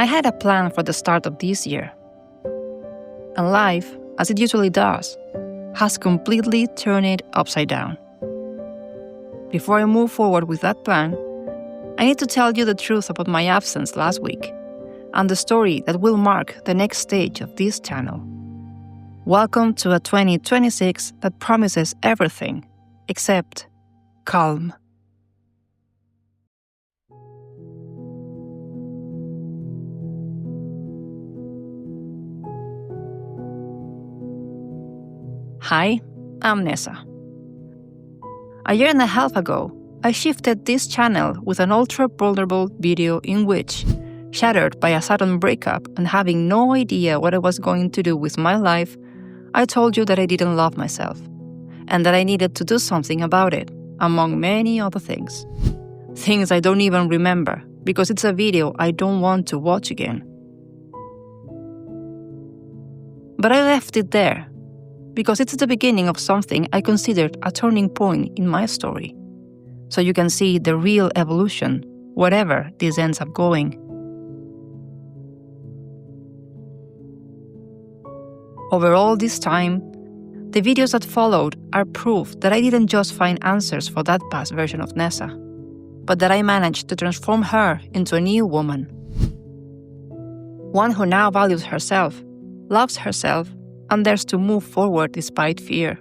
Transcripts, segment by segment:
I had a plan for the start of this year. And life, as it usually does, has completely turned it upside down. Before I move forward with that plan, I need to tell you the truth about my absence last week and the story that will mark the next stage of this channel. Welcome to a 2026 that promises everything except calm. Hi, I'm Nessa. A year and a half ago, I shifted this channel with an ultra-vulnerable video in which, shattered by a sudden breakup and having no idea what I was going to do with my life, I told you that I didn't love myself, and that I needed to do something about it, among many other things. Things I don't even remember, because it's a video I don't want to watch again. But I left it there, because it's the beginning of something I considered a turning point in my story. So you can see the real evolution, wherever this ends up going. Over all this time, the videos that followed are proof that I didn't just find answers for that past version of Nessa, but that I managed to transform her into a new woman. One who now values herself, loves herself, and dares to move forward despite fear.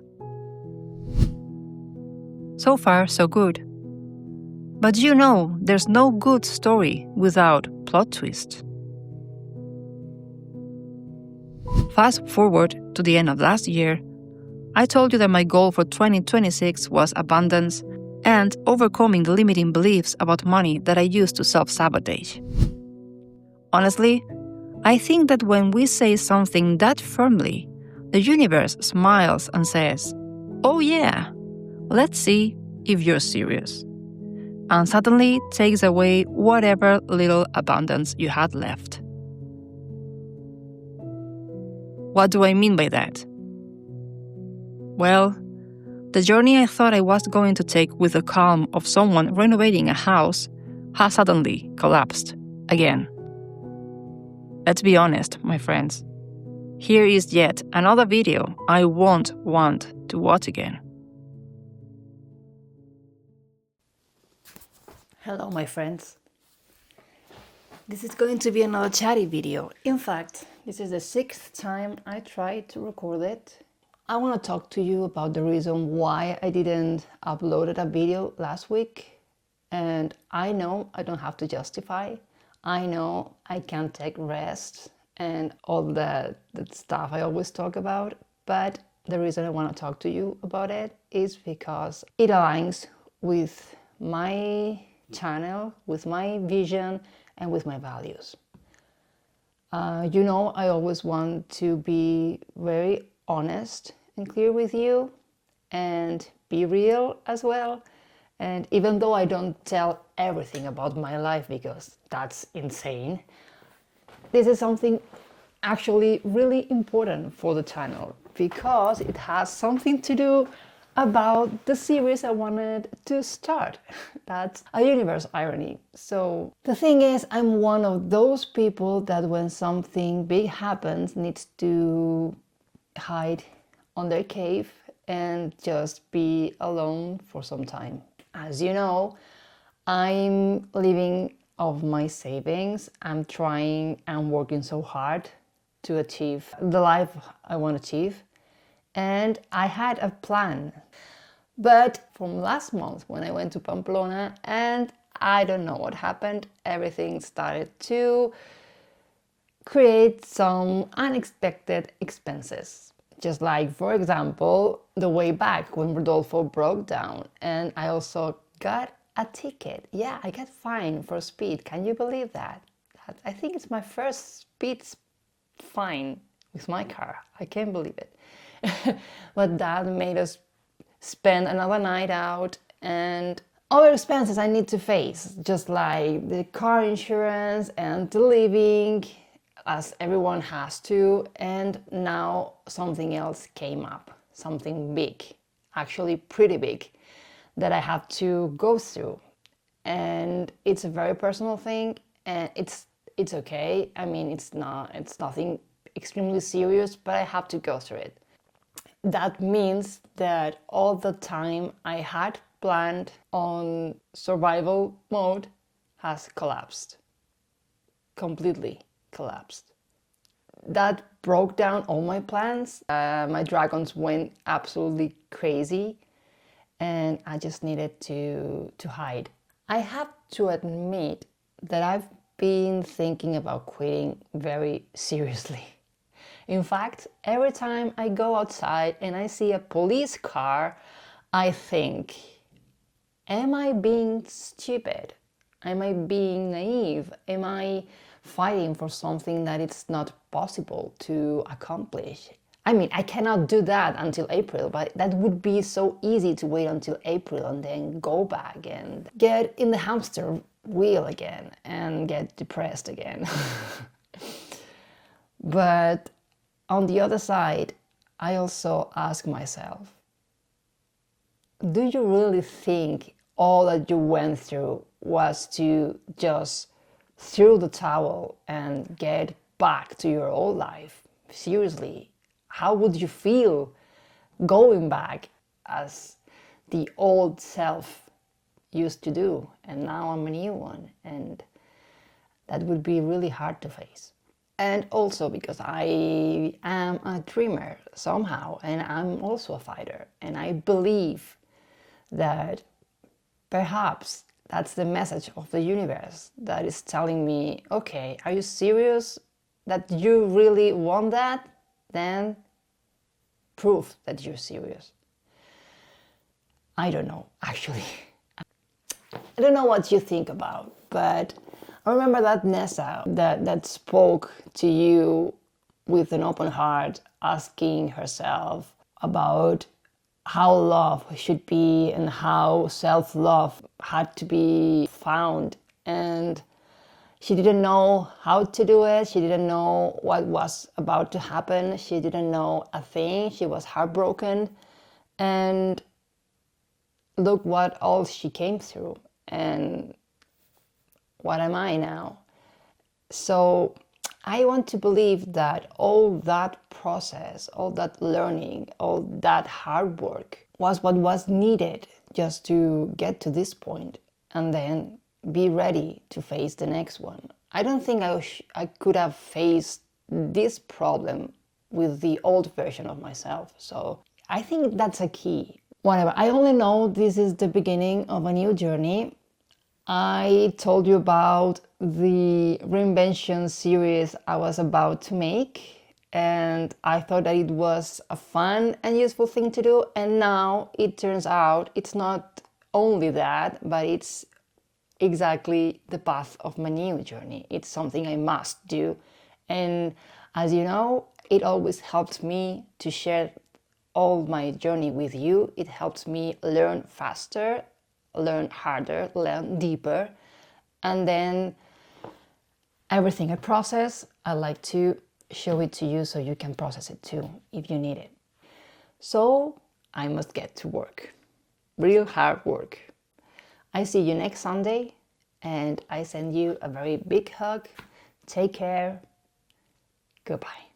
So far, so good. But you know, there's no good story without plot twist. Fast forward to the end of last year, I told you that my goal for 2026 was abundance and overcoming the limiting beliefs about money that I used to self-sabotage. Honestly, I think that when we say something that firmly, the universe smiles and says, "Oh yeah, let's see if you're serious," and suddenly takes away whatever little abundance you had left. What do I mean by that? Well, the journey I thought I was going to take with the calm of someone renovating a house has suddenly collapsed again. Let's be honest, my friends. Here is yet another video I won't want to watch again. Hello, my friends. This is going to be another chatty video. In fact, this is the 6th time I tried to record it. I want to talk to you about the reason why I didn't upload a video last week. And I know I don't have to justify. I know I can take rest and all that stuff I always talk about. But the reason I want to talk to you about it is because it aligns with my channel, with my vision, and with my values. You know, I always want to be very honest and clear with you and be real as well. And even though I don't tell everything about my life because that's insane, this is something actually really important for the channel because it has something to do about the series I wanted to start. That's a universe irony. So the thing is, I'm one of those people that when something big happens needs to hide on their cave and just be alone for some time. As you know, I'm living off my savings. I'm trying and working so hard to achieve the life I want to achieve. And I had a plan. But from last month when I went to Pamplona and I don't know what happened, everything started to create some unexpected expenses. Just like, for example, the way back when Rodolfo broke down and I also got a ticket. Yeah, I got fined for speed. Can you believe that? I think it's my first speed fine with my car. I can't believe it. But that made us spend another night out and other expenses I need to face, just like the car insurance and the living, as everyone has to. And now something else came up, something big, actually pretty big, that I have to go through. And it's a very personal thing, and it's okay. I mean, it's nothing extremely serious, but I have to go through it. That means that all the time I had planned on survival mode has collapsed. Completely collapsed. That broke down all my plans. My dragons went absolutely crazy, and I just needed to hide. I have to admit that I've been thinking about quitting very seriously. In fact, every time I go outside and I see a police car, I think, am I being stupid? Am I being naive? Am I fighting for something that it's not possible to accomplish? I mean, I cannot do that until April, but that would be so easy to wait until April and then go back and get in the hamster wheel again and get depressed again. But on the other side, I also ask myself, do you really think all that you went through was to just throw the towel and get back to your old life? Seriously, how would you feel going back as the old self used to do? And now I'm a new one, and that would be really hard to face. And also because I am a dreamer somehow, and I'm also a fighter, and I believe that perhaps that's the message of the universe that is telling me, okay, are you serious that you really want that? Then prove that you're serious. I don't know, actually. I don't know what you think about, but I remember that Nessa that spoke to you with an open heart, asking herself about how love should be and how self-love had to be found. And she didn't know how to do it. She didn't know what was about to happen. She didn't know a thing. She was heartbroken. And look what all she came through. And what am I now? So I want to believe that all that process, all that learning, all that hard work was what was needed just to get to this point, and then be ready to face the next one. I don't think I could have faced this problem with the old version of myself. So I think that's a key. Whatever, I only know this is the beginning of a new journey. I told you about the reinvention series I was about to make, and I thought that it was a fun and useful thing to do, and now it turns out it's not only that, but it's exactly the path of my new journey. It's something I must do, and as you know, it always helps me to share all my journey with you. It helps me learn faster, learn harder, learn deeper, and then everything I process, I like to show it to you so you can process it too if you need it. So I must get to work, real hard work. I see you next Sunday, and I send you a very big hug. Take care. Goodbye.